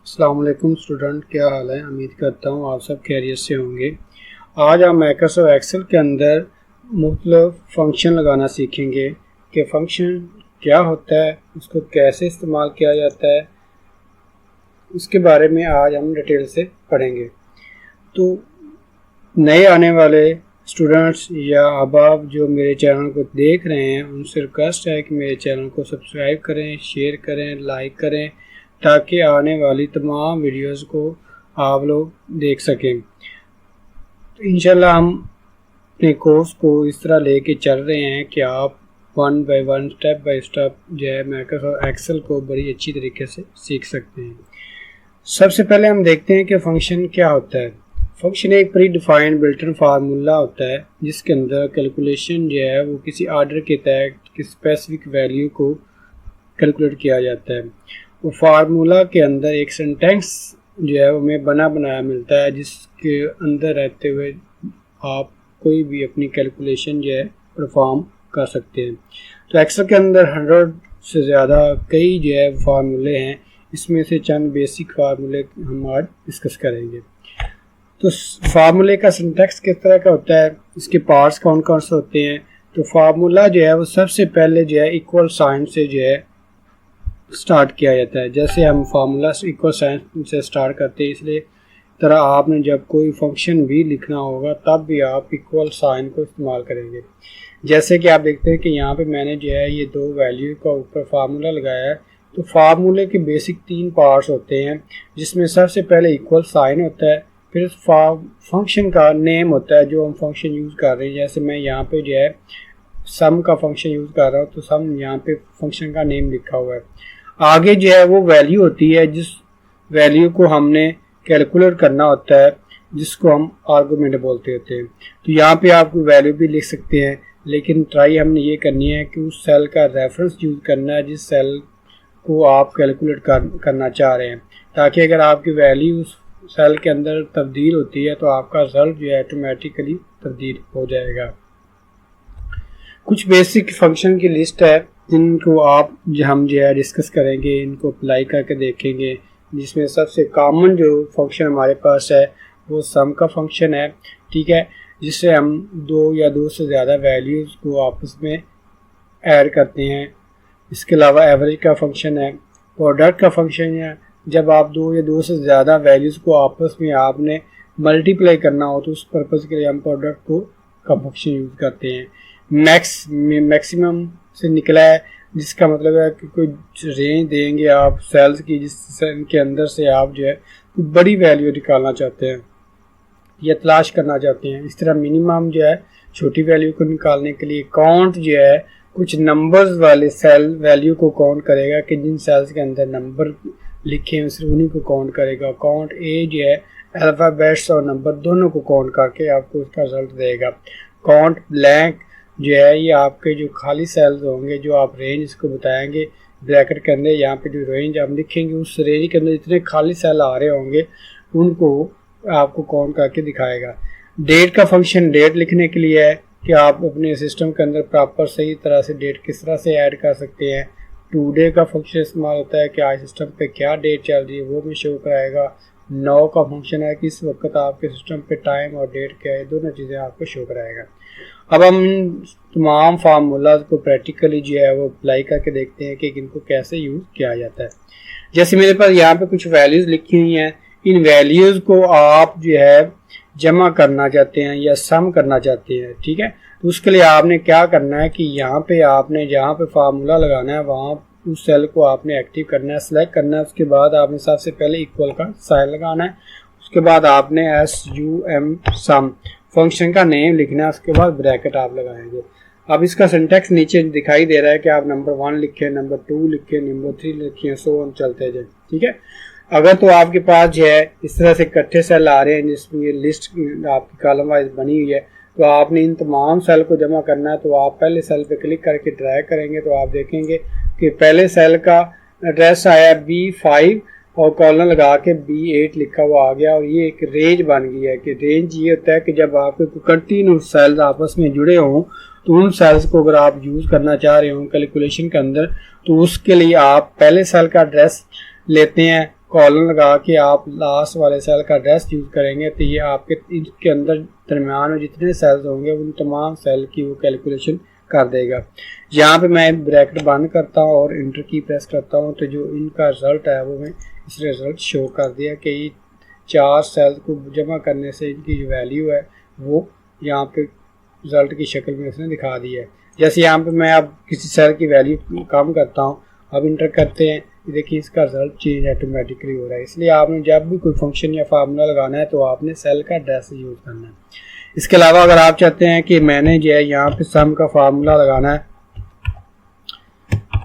अस्सलाम वालेकुम स्टूडेंट, क्या हाल है। उम्मीद करता हूँ आप सब खैरियत से होंगे। आज हम माइक्रोसॉफ्ट एक्सेल के अंदर मुख्तलिफ फंक्शन लगाना सीखेंगे कि फंक्शन क्या होता है, उसको कैसे इस्तेमाल किया जाता है, उसके बारे में आज हम डिटेल से पढ़ेंगे। तो नए आने वाले स्टूडेंट्स या अहबाब जो मेरे चैनल को देख रहे हैं उनसे रिक्वेस्ट है कि मेरे चैनल को सब्सक्राइब करें, शेयर करें, लाइक करें, ताकि आने वाली तमाम वीडियोस को आप लोग देख सकें। तो इंशाल्लाह हम अपने कोर्स को इस तरह लेके चल रहे हैं कि आप one by one, step by step जो है माइक्रोसॉफ्ट एक्सेल को बड़ी अच्छी तरीके से सीख सकते हैं। सबसे पहले हम देखते हैं कि फंक्शन क्या होता है। फंक्शन एक प्री डिफाइंड बिल्ट-इन फार्मूला होता है जिसके अंदर कैलकुलेशन जो है वो किसी आर्डर के तहत स्पेसिफिक वैल्यू को कैलकुलेट किया जाता है। वो फार्मूला के अंदर एक सेंटेंस जो है वो हमें बना बनाया मिलता है जिसके अंदर रहते हुए आप कोई भी अपनी कैलकुलेशन जो है परफॉर्म कर सकते हैं। तो एक्सेल के अंदर 100 से ज़्यादा कई जो है फार्मूले हैं। इसमें से चंद बेसिक फार्मूले हम आज डिस्कस करेंगे। तो फार्मूले का सिंटैक्स किस तरह का होता है, इसके पार्ट्स कौन कौन से होते हैं। तो फार्मूला जो है वो सबसे पहले जो है इक्वल साइन से जो है स्टार्ट किया जाता है। जैसे हम फार्मूला इक्वल साइन से स्टार्ट करते हैं, इसलिए तरह आपने जब कोई फंक्शन भी लिखना होगा तब भी आप इक्वल साइन को इस्तेमाल करेंगे। जैसे कि आप देखते हैं कि यहाँ पे मैंने जो है ये दो वैल्यू का ऊपर फार्मूला लगाया है। तो फार्मूले के बेसिक 3 पार्ट्स होते हैं जिसमें सबसे पहले इक्वल साइन होता है, फिर फंक्शन का नेम होता है जो हम फंक्शन यूज़ कर रहे हैं। जैसे मैं यहाँ पे जो है सम का फंक्शन यूज़ कर रहा हूँ तो सम यहाँ पे फंक्शन का नेम लिखा हुआ है। आगे जो है वो वैल्यू होती है जिस वैल्यू को हमने कैलकुलेट करना होता है, जिसको हम आर्गुमेंट बोलते होते हैं। तो यहाँ पे आप वैल्यू भी लिख सकते हैं, लेकिन ट्राई हमने ये करनी है कि उस सेल का रेफरेंस यूज़ करना है जिस सेल को आप कैलकुलेट करना चाह रहे हैं, ताकि अगर आपकी वैल्यू उस सेल के अंदर तब्दील होती है तो आपका रिजल्ट जो है ऑटोमेटिकली तब्दील हो जाएगा। कुछ बेसिक फंक्शन की लिस्ट है जिनको हम जो है डिस्कस करेंगे, इनको अप्लाई करके देखेंगे। जिसमें सबसे कॉमन जो फंक्शन हमारे पास है वो सम का फंक्शन है, ठीक है, जिससे हम 2 या 2 से ज़्यादा वैल्यूज़ को आपस में ऐड करते हैं। इसके अलावा एवरेज का फंक्शन है, प्रोडक्ट का फंक्शन है। जब आप 2 या 2 से ज़्यादा वैल्यूज़ को आपस में आपने मल्टीप्लाई करना हो तो उस पर्पज़ के लिए हम प्रोडक्ट का फंक्शन यूज़ करते हैं। मैक्सिमम से निकला है जिसका मतलब है कि कोई रेंज देंगे आप सेल्स की जिस के अंदर से आप जो है कोई बड़ी वैल्यू निकालना चाहते हैं या तलाश करना चाहते हैं। इस तरह मिनिमम जो है छोटी वैल्यू को निकालने के लिए काउंट जो है कुछ नंबर्स वाले सेल वैल्यू को काउंट करेगा कि जिन सेल्स के अंदर नंबर लिखे हैं सिर्फ उन्हीं को काउंट करेगा। काउंट ए जो है अल्फ़ाबेट्स और नंबर दोनों को काउंट करके आपको उसका रिजल्ट देगा। काउंट ब्लैंक जो है ये आपके जो खाली सेल्स होंगे जो आप रेंज इसको बताएंगे ब्रैकेट के अंदर, यहाँ पे जो रेंज आप लिखेंगे उस रेंज के अंदर जितने खाली सेल आ रहे होंगे उनको आपको काउंट करके दिखाएगा। डेट का फंक्शन डेट लिखने के लिए है कि आप अपने सिस्टम के अंदर प्रॉपर सही तरह से डेट किस तरह से ऐड कर सकते हैं। टुडे का फंक्शन इस्तेमाल होता है कि आज सिस्टम पे क्या डेट चल रही है वो भी शो कराएगा। नो का फंक्शन है कि इस वक्त आपके सिस्टम पे टाइम और डेट क्या है, दोनों चीज़ें आपको शो कराएगा। अब हम तमाम फार्मूलाज को प्रैक्टिकली जो है वो अप्लाई करके देखते हैं कि इनको कैसे यूज़ किया जाता है। जैसे मेरे पास यहाँ पे कुछ वैल्यूज़ लिखी हुई हैं, इन वैल्यूज़ को आप जो है जमा करना चाहते हैं या सम करना चाहते हैं, ठीक है। तो उसके लिए आपने क्या करना है कि यहाँ पे आपने जहाँ पे फार्मूला लगाना है वहाँ उस सेल को आपने एक्टिव करना है, सेलेक्ट करना है। उसके बाद आपने सबसे पहले इक्वल का साइन लगाना है। उसके बाद आपने SUM सम फंक्शन का नेम लिखना है, उसके बाद ब्रैकेट आप लगाएंगे। अब इसका सिंटैक्स नीचे दिखाई दे रहा है कि आप नंबर 1 लिखें, नंबर 2 लिखें, नंबर 3 लिखें, सो हम चलते जाए, ठीक है। अगर तो आपके पास जो है इस तरह से इकट्ठे सेल आ रहे हैं जिसमें ये लिस्ट आपकी कॉलम वाइज बनी हुई है, तो आपने इन तमाम सेल को जमा करना है। तो आप पहले सेल पे क्लिक करके ड्रैग करेंगे तो आप देखेंगे कि पहले सेल का एड्रेस आया B5 और कॉलम लगा के B8 लिखा हुआ आ गया और ये एक रेंज बन गई है। कि रेंज ये होता है कि जब आपके कंटिन्यू सेल्स आपस में जुड़े हों तो उन सेल्स को अगर आप यूज़ करना चाह रहे हो कैलकुलेशन के अंदर तो उसके लिए आप पहले सेल का एड्रेस लेते हैं, कॉलन लगा के आप लास्ट वाले सेल का एड्रेस यूज़ करेंगे तो ये आपके इसके अंदर दरमियान में जितने सेल्स होंगे उन तमाम सेल की वो कैलकुलेशन कर देगा। यहाँ पे मैं ब्रैकेट बंद करता हूँ और इंटर की प्रेस करता हूँ तो जो इनका रिज़ल्ट है वो मैं इस रिज़ल्ट शो कर दिया कि ये 4 सेल्स को जमा करने से इनकी जो वैल्यू है वो यहाँ पे रिज़ल्ट की शक्ल में इसने दिखा दी है। जैसे यहाँ पे मैं अब किसी सेल की वैल्यू कम करता हूँ, अब इंटर करते हैं, देखिए इसका रिजल्ट चेंज ऑटोमेटिकली हो रहा है। इसलिए आपने जब भी कोई फंक्शन या फार्मूला लगाना है तो आपने सेल का एड्रेस यूज़ करना है। इसके अलावा अगर आप चाहते हैं कि मैंने जो है यहाँ पे सम का फार्मूला लगाना है,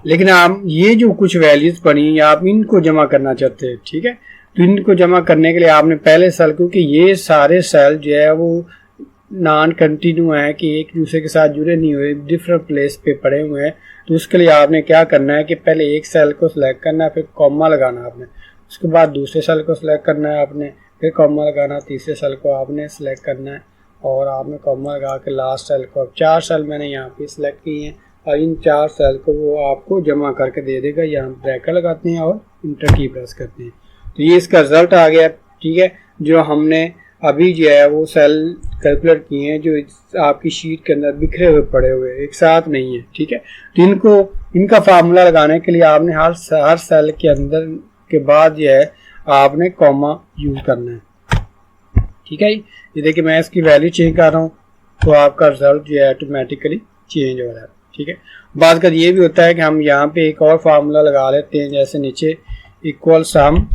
लेकिन आप ये जो कुछ वैल्यूज़ पड़ी हैं आप इनको जमा करना चाहते हैं, ठीक है, तो इनको जमा करने के लिए आपने पहले सेल, क्योंकि ये सारे सेल जो है वो नॉन कंटिन्यू है कि एक दूसरे के साथ जुड़े नहीं हुए, डिफरेंट प्लेस पे पड़े हुए हैं, तो उसके लिए आपने क्या करना है कि पहले एक सेल को सिलेक्ट करना है, फिर कॉमा लगाना आपने, उसके बाद दूसरे सेल को सिलेक्ट करना है आपने, फिर कॉमा लगाना, तीसरे सेल को आपने सिलेक्ट करना है और आपने कॉमा लगा के लास्ट सेल को, अब 4 सेल मैंने यहाँ पे सिलेक्ट किए हैं और इन 4 सेल को वो आपको जमा करके दे देगा। यहाँ ब्रैकेट लगाते हैं और इंटर की प्रेस करते हैं तो ये इसका रिजल्ट आ गया, ठीक है, जो हमने अभी जो है वो सेल कैलकुलेट किए हैं जो आपकी शीट के अंदर बिखरे हुए पड़े हुए एक साथ नहीं है, ठीक है। तो इनका फार्मूला लगाने के लिए आपने हर सेल के अंदर के बाद जो है आपने कॉमा यूज करना है, ठीक है। ये देखिए मैं इसकी वैल्यू चेंज कर रहा हूँ तो आपका रिजल्ट जो है ऑटोमेटिकली चेंज हो रहा है, ठीक है। बात कर ये भी होता है कि हम यहाँ पे एक और फार्मूला लगा लेते हैं, जैसे नीचे इक्वल सम,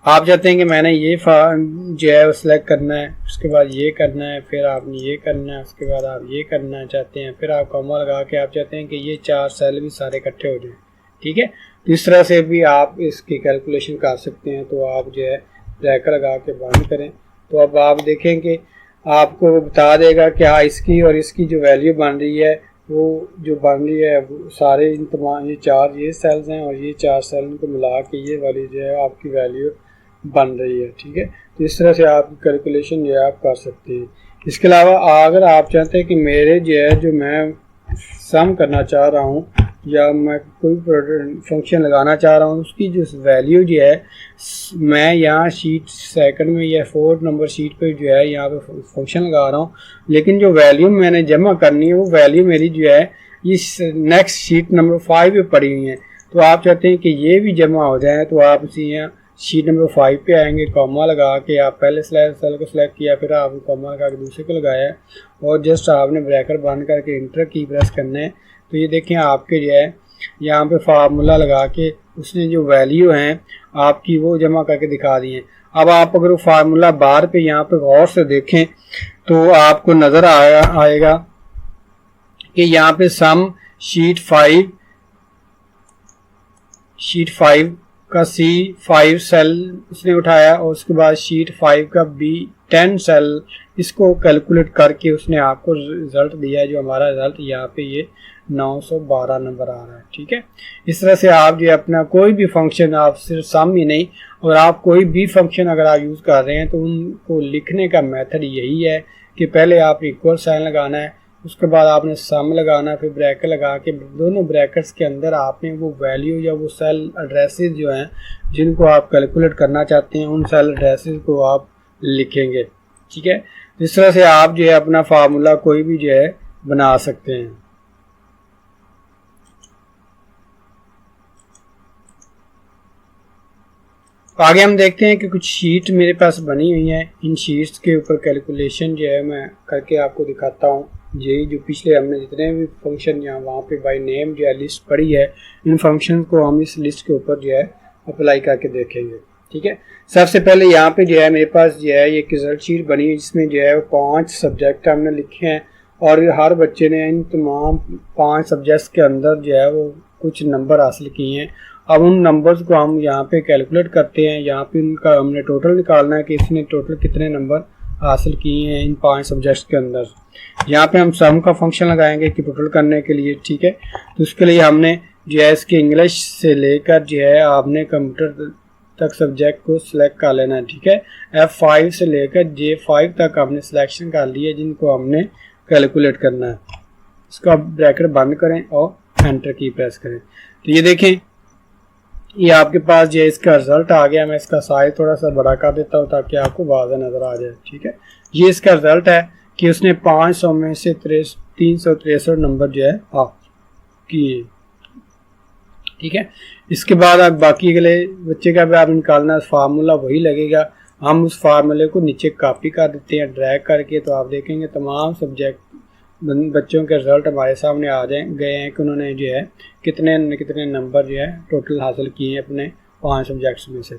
आप चाहते हैं कि मैंने ये जो है सिलेक्ट करना है, उसके बाद ये करना है, फिर आपने ये करना है, उसके बाद आप ये करना चाहते हैं, फिर आप कॉमा लगा के आप चाहते हैं कि ये 4 सेल भी सारे इकट्ठे हो जाएं, ठीक है। तो इस तरह से भी आप इसकी कैलकुलेशन कर सकते हैं। तो आप जो है ब्रैकेट लगा के बंद करें तो अब आप देखें कि आपको बता देगा कि हाँ इसकी और इसकी जो वैल्यू बन रही है वो जो बन रही है वो सारे इन तमाम ये 4 ये सेल्स हैं और ये 4 सेल को मिला के ये वाली जो है आपकी वैल्यू बन रही है, ठीक है। तो इस तरह से आप कैलकुलेशन जो है आप कर सकते हैं। इसके अलावा अगर आप चाहते हैं कि मेरे जो है जो मैं सम करना चाह रहा हूँ या मैं कोई फंक्शन लगाना चाह रहा हूँ उसकी जो वैल्यू जो है मैं यहाँ शीट सेकंड में या 4 नंबर शीट पे जो है यहाँ पे फंक्शन लगा रहा हूँ, लेकिन जो वैल्यू मैंने जमा करनी है वो वैल्यू मेरी जो है इस नेक्स्ट शीट नंबर 5 पे पड़ी हुई है। तो आप चाहते हैं कि ये भी जमा हो जाए तो आप इसी यहाँ शीट नंबर 5 पे आएंगे, कॉमा लगा के आप पहले सेल को सिलेक्ट किया, फिर आपने कॉमा लगा के दूसरे को लगाया और जस्ट आपने ब्रैकेट बंद करके इंटर की प्रेस करना है। तो ये देखें आपके जो है यहाँ पे फार्मूला लगा के उसने जो वैल्यू हैं आपकी वो जमा करके दिखा दी है। अब आप अगर वो फार्मूला बार पे यहाँ पे गौर से देखें तो आपको नज़र आएगा कि यहाँ पे सम शीट 5 का C5 सेल उसने उठाया और उसके बाद शीट 5 का B10 सेल इसको कैलकुलेट करके उसने आपको रिजल्ट दिया है। जो हमारा रिजल्ट यहाँ पे ये 912 नंबर आ रहा है, ठीक है। इस तरह से आप जो अपना कोई भी फंक्शन, आप सिर्फ सम ही नहीं और आप कोई भी फंक्शन अगर आप यूज़ कर रहे हैं तो उनको लिखने का मेथड यही है कि पहले आप इक्वल साइन लगाना है, उसके बाद आपने सम लगाना, फिर ब्रैकेट लगा के दोनों ब्रैकेट्स के अंदर आपने वो वैल्यू या वो सेल एड्रेसेस जो हैं जिनको आप कैलकुलेट करना चाहते हैं उन सेल एड्रेसेस को आप लिखेंगे, ठीक है। इस तरह से आप जो है अपना फार्मूला कोई भी जो है बना सकते हैं। आगे हम देखते हैं कि कुछ शीट मेरे पास बनी हुई हैं, इन शीट्स के ऊपर कैलकुलेशन जो है मैं करके आपको दिखाता हूँ। यही जो पिछले हमने जितने भी फंक्शन यहाँ वहाँ पे बाय नेम जो है लिस्ट पड़ी है, इन फंक्शन को हम इस लिस्ट के ऊपर जो है अप्लाई करके देखेंगे, ठीक है। सबसे पहले यहाँ पे जो है मेरे पास जो है ये रिजल्ट शीट बनी है जिसमें जो है 5 सब्जेक्ट हमने लिखे हैं और हर बच्चे ने इन तमाम 5 सब्जेक्ट्स के अंदर जो है वो कुछ नंबर हासिल किए हैं। अब उन नंबर्स को हम यहाँ पे कैलकुलेट करते हैं। यहाँ पे उनका हमने टोटल निकालना है कि इसने टोटल कितने नंबर हासिल किए हैं इन 5 सब्जेक्ट्स के अंदर। यहाँ पे हम सम का फंक्शन लगाएंगे कि टोटल करने के लिए, ठीक है। तो उसके लिए हमने जो है इसके इंग्लिश से लेकर जो है आपने कंप्यूटर तक सब्जेक्ट को सिलेक्ट कर लेना है, ठीक है। F5 से लेकर J5 तक हमने सिलेक्शन कर लिया जिनको हमने कैलकुलेट करना है। इसको आप ब्रैकेट बंद करें और एंटर की प्रेस करें। तो ये देखें, ये आपके पास जो है इसका रिजल्ट आ गया। मैं इसका साइज थोड़ा सा बड़ा कर देता हूँ ताकि आपको वाज़ेह नज़र आ जाए। ठीक है, ये इसका रिजल्ट है कि उसने 500 में से 363 नंबर जो है किए। ठीक है, इसके बाद आप बाकी अगले बच्चे का भी आप निकालना, फार्मूला वही लगेगा। हम उस फार्मूले को नीचे कॉपी कर देते हैं ड्रैग करके, तो आप देखेंगे तमाम सब्जेक्ट बच्चों के रिजल्ट हमारे सामने आ गए हैं कि उन्होंने जो है कितने कितने नंबर जो है टोटल हासिल किए हैं अपने 5 सब्जेक्ट्स में से।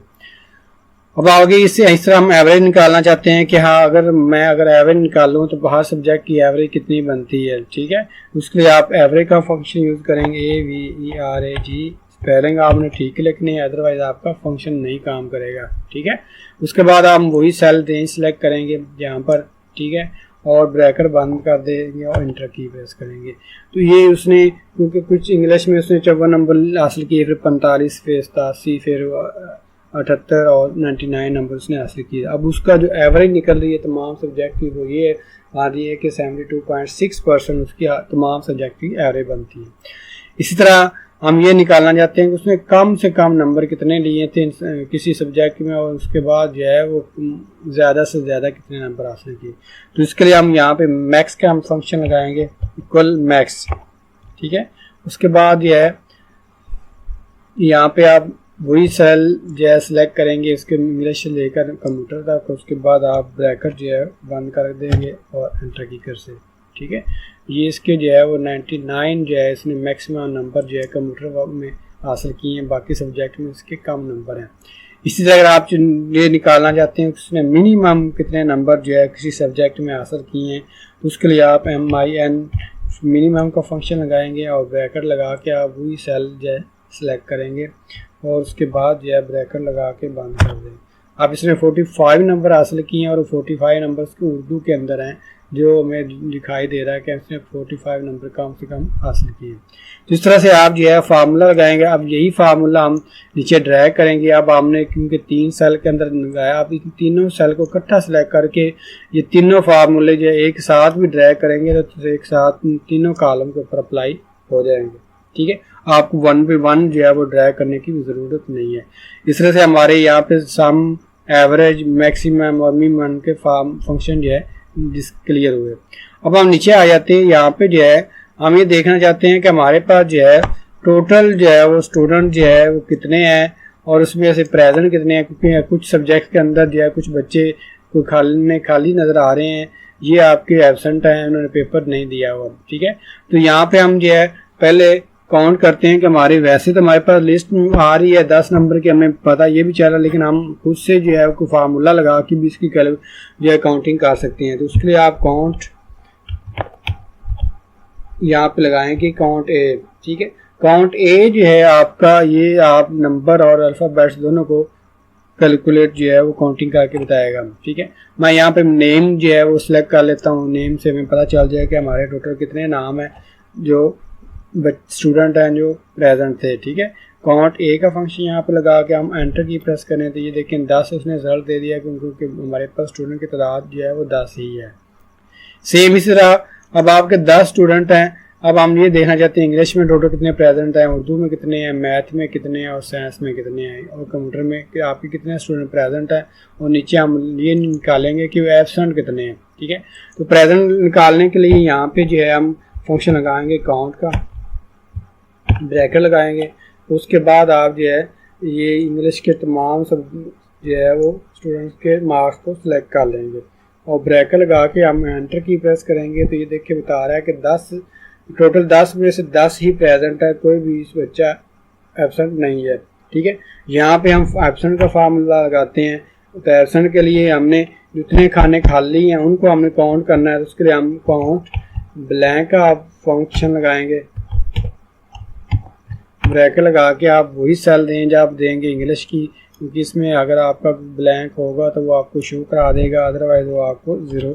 अब आगे इससे इस तरह हम एवरेज निकालना चाहते हैं कि हाँ, अगर एवरेज निकालूँ तो हर सब्जेक्ट की एवरेज कितनी बनती है। ठीक है, उसके लिए आप एवरेज का फंक्शन यूज़ करेंगे, AVERAG। स्पेलिंग आपने ठीक लिखनी है, अदरवाइज आपका फंक्शन नहीं काम करेगा। ठीक है, उसके बाद हम वही सेल सेलेक्ट करेंगे यहाँ पर। ठीक है, और ब्रैकेट बंद कर देंगे और इंटर की प्रेस करेंगे। तो ये उसने, क्योंकि कुछ इंग्लिश में उसने 54 नंबर हासिल किए, फिर 45, फिर 87, फिर 78 और 99 नंबर उसने हासिल किए। अब उसका जो एवरेज निकल रही है तमाम सब्जेक्ट की वो ये आ रही है कि 72.6% उसकी तमाम सब्जेक्ट की एवरेज बनती है। इसी तरह हम ये निकालना चाहते हैं कि उसने कम से कम नंबर कितने लिए थे किसी सब्जेक्ट में, और उसके बाद जो है वो ज़्यादा से ज़्यादा कितने नंबर हासिल किए। तो इसके लिए हम यहाँ पे मैक्स का हम फंक्शन लगाएंगे, इक्वल मैक्स। ठीक है, उसके बाद जो है यहाँ पे आप वही सेल जो है सिलेक्ट करेंगे इसके इंग्लिश से लेकर कंप्यूटर तक। उसके बाद आप ब्रैकेट जो है बंद कर देंगे और एंटर की कर से। ठीक है, ये इसके जो है वो 99 जो है इसने मैक्सिमम नंबर जो है कंप्यूटर में हासिल किए हैं, बाकी सब्जेक्ट में इसके कम नंबर हैं। इसी तरह अगर आप ये निकालना चाहते हैं उसने मिनिमम कितने नंबर जो है किसी सब्जेक्ट में हासिल किए हैं, तो उसके लिए आप MIN मिनिमम का फंक्शन लगाएंगे और ब्रैकेट लगा के आप वही सेल जो है सिलेक्ट करेंगे और उसके बाद जो है ब्रैकेट लगा के बंद कर दें। आप इसमें 45 नंबर हासिल किए हैं और 45 नंबर के उर्दू के अंदर हैं, जो हमें दिखाई दे रहा है कि इसने 45 नंबर कम से कम हासिल किए। तो इस तरह से आप जो है फार्मूला लगाएंगे। अब यही फार्मूला हम नीचे ड्रैग करेंगे। अब हमने क्योंकि 3 सेल के अंदर लगाया, आप इन तीनों सेल को इकट्ठा सेलेक्ट करके ये तीनों फार्मूले जो एक साथ भी ड्रैग करेंगे तो एक साथ तीनों कॉलम के ऊपर अप्लाई हो जाएंगे। ठीक है, आपको 1 by 1 जो है वो ड्रैग करने की ज़रूरत नहीं है। इस तरह से हमारे यहाँ पे सम, एवरेज, मैक्सिमम और मिनिमम के फंक्शन जो है जिस क्लियर हुए। अब हम नीचे आ जाते हैं। यहाँ पे जो है हम ये देखना चाहते हैं कि हमारे पास जो है टोटल जो है वो स्टूडेंट जो है वो कितने हैं और उसमें से प्रेजेंट कितने हैं, क्योंकि कुछ सब्जेक्ट के अंदर जो है कुछ बच्चे को खाली नज़र आ रहे हैं, ये आपके एब्सेंट हैं, उन्होंने पेपर नहीं दिया हुआ। ठीक है, तो यहाँ पे हम जो है पहले काउंट करते हैं कि हमारे वैसे तो हमारे पास लिस्ट में आ रही है 10 नंबर की, हमें पता ये भी चला, लेकिन हम खुद से जो है कोई फार्मूला लगा के भी इसकी जो है काउंटिंग कर सकते हैं। तो उसके लिए आप काउंट यहाँ पे लगाएंगे काउंट ए। ठीक है, काउंट ए जो है आपका, ये आप नंबर और अल्फ़ाबेट्स दोनों को कैलकुलेट जो है वो काउंटिंग करके बताएगा। ठीक है, मैं यहाँ पे नेम जो है वो सिलेक्ट कर लेता हूँ। नेम से हमें पता चल जाए कि हमारे टोटल कितने नाम हैं जो स्टूडेंट हैं जो प्रेजेंट थे। ठीक है, काउंट ए का फंक्शन यहाँ पे लगा के हम एंटर की प्रेस करें तो ये देखें 10 उसने रिजल्ट दे दिया, क्योंकि हमारे पास स्टूडेंट की तादाद जो है वो 10 ही है। सेम इसी तरह अब आपके 10 स्टूडेंट हैं। अब हम ये देखना चाहते हैं इंग्लिश में टोटल कितने प्रेजेंट हैं, उर्दू में कितने हैं, मैथ में कितने हैं और साइंस में कितने हैं और कंप्यूटर में कि आपके कितने स्टूडेंट प्रेजेंट हैं, और नीचे हम ये निकालेंगे कि वो एब्सेंट कितने हैं। ठीक है, तो प्रेजेंट निकालने के लिए यहाँ पे जो है हम फंक्शन लगाएंगे काउंट का, ब्रैकेट लगाएंगे। उसके बाद आप जो है ये इंग्लिश के तमाम सब जो है वो स्टूडेंट्स के मार्क्स को सिलेक्ट कर लेंगे और ब्रैकेट लगा के हम एंटर की प्रेस करेंगे तो ये देख के बता रहा है कि 10 टोटल 10 में से 10 ही प्रेजेंट है, कोई भी इस बच्चा एब्सेंट नहीं है। ठीक है, यहाँ पे हम एब्सेंट का फार्मूला लगाते हैं। तो एब्सेंट के लिए हमने जितने खाने खाली हैं उनको हमने काउंट करना है, तो उसके लिए हम काउंट ब्लैंक का फंक्शन लगाएंगे, ब्रैकेट लगा के आप वही सेल रेंज आप देंगे इंग्लिश की, क्योंकि इसमें अगर आपका ब्लैंक होगा तो वो आपको शो करा देगा, अदरवाइज वो आपको 0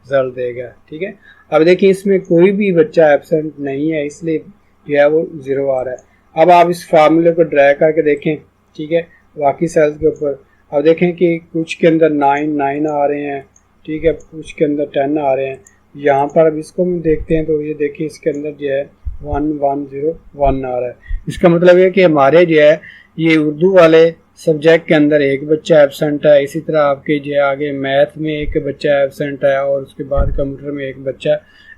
रिजल्ट देगा। ठीक है, अब देखिए इसमें कोई भी बच्चा एब्सेंट नहीं है, इसलिए जो है वो 0 आ रहा है। अब आप इस फार्मूले को ड्रैग करके देखें। ठीक है, बाकी सेल्स के ऊपर अब देखें कि कुछ के अंदर 9 आ रहे हैं। ठीक है, कुछ के अंदर 10 आ रहे हैं। यहाँ पर अब इसको हम देखते हैं तो ये देखिए इसके अंदर जो है 1101 आ रहा है। इसका मतलब है कि हमारे जो है ये उर्दू वाले सब्जेक्ट के अंदर एक बच्चा एब्सेंट है, इसी तरह आपके जो है आगे मैथ में एक बच्चा एब्सेंट है और उसके बाद कंप्यूटर में एक बच्चा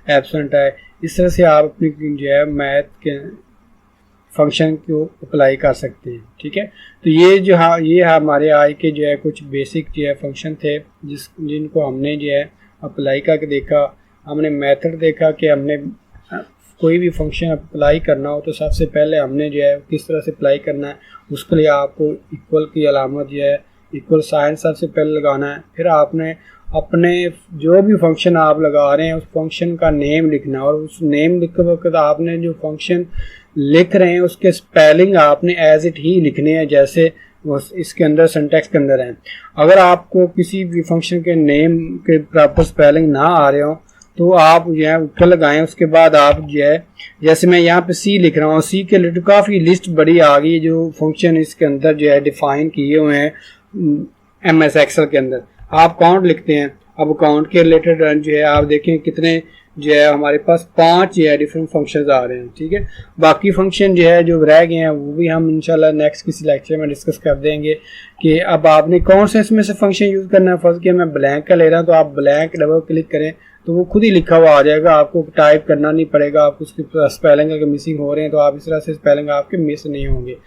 एब्सेंट है। इस तरह से आप अपनी जो है मैथ के फंक्शन को अप्लाई कर सकते हैं। ठीक है, तो ये हमारे आज के जो है कुछ बेसिक जो है फंक्शन थे जिनको हमने जो है अप्लाई करके देखा। हमने मेथड देखा कि हमने कोई भी फंक्शन अप्लाई करना हो तो सबसे पहले हमने जो है किस तरह से अप्लाई करना है, उसके लिए आपको इक्वल की अलामत जो है इक्वल साइन सबसे पहले लगाना है। फिर आपने अपने जो भी फंक्शन आप लगा रहे हैं उस फंक्शन का नेम लिखना है और उस नेम लिखते वक्त आपने जो फंक्शन लिख रहे हैं उसके स्पेलिंग आपने एज इट ही लिखने हैं जैसे इसके अंदर सिंटैक्स के अंदर है। अगर आपको किसी भी फंक्शन के नेम के प्रॉपर स्पेलिंग ना आ रहे हो तो आप जो है ऊपर लगाएं। उसके बाद आप जो है जैसे मैं यहाँ पे सी लिख रहा हूँ, सी के रिलेटेड काफ़ी लिस्ट बड़ी आ गई जो फंक्शन इसके अंदर जो है डिफाइन किए हुए हैं MS एक्सेल के अंदर। आप काउंट लिखते हैं, अब काउंट के रिलेटेड जो है आप देखें कितने जो है हमारे पास 5 जो है डिफरेंट फंक्शंस आ रहे हैं। ठीक है, बाकी फंक्शन जो है जो रह गए हैं वो भी हम इंशाल्लाह नेक्स्ट किसी लेक्चर में डिस्कस कर देंगे कि अब आपने कौन से इसमें से फंक्शन यूज़ करना है। फर्स्ट कि मैं ब्लैंक का ले रहा हूँ तो आप ब्लैंक डबल क्लिक करें तो वो खुद ही लिखा हुआ आ जाएगा, आपको टाइप करना नहीं पड़ेगा। आपको उसकी स्पेलिंग अगर मिसिंग हो रहे हैं तो आप इस तरह से स्पेलिंग आपके मिस नहीं होंगे।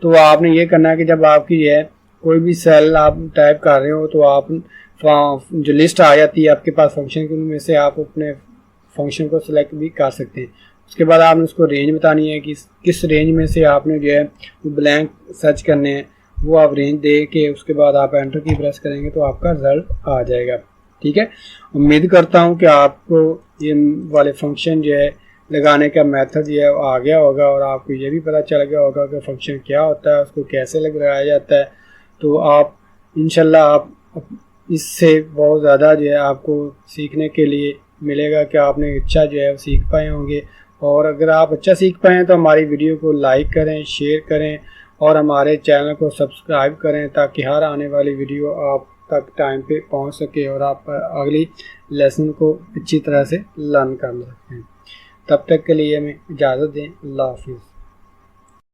तो आपने ये करना है कि जब आपकी है कोई भी सेल आप टाइप कर रहे हो तो आप जो लिस्ट आ जाती है आपके पास फंक्शन की उनमें से आप अपने फंक्शन को सिलेक्ट भी कर सकते हैं। उसके बाद आपने उसको रेंज बतानी है कि किस रेंज में से आपने जो है ब्लैंक सर्च करने हैं, वो आप रेंज दे के उसके बाद आप एंटर की प्रेस करेंगे तो आपका रिजल्ट आ जाएगा। ठीक है, उम्मीद करता हूँ कि आपको ये वाले फंक्शन जो है लगाने का मेथड जो है आ गया होगा और आपको ये भी पता चल गया होगा कि फंक्शन क्या होता है, उसको कैसे लगाया जाता है। तो आप इंशाल्लाह आप इससे बहुत ज़्यादा जो है आपको सीखने के लिए मिलेगा कि आपने अच्छा जो है सीख पाए होंगे। और अगर आप अच्छा सीख पाए हैं तो हमारी वीडियो को लाइक करें, शेयर करें और हमारे चैनल को सब्सक्राइब करें ताकि हर आने वाली वीडियो आप तक टाइम पे पहुंच सके और आप अगली लेसन को अच्छी तरह से लर्न कर सकें। तब तक के लिए हमें इजाज़त दें। अल्लाह हाफिज़।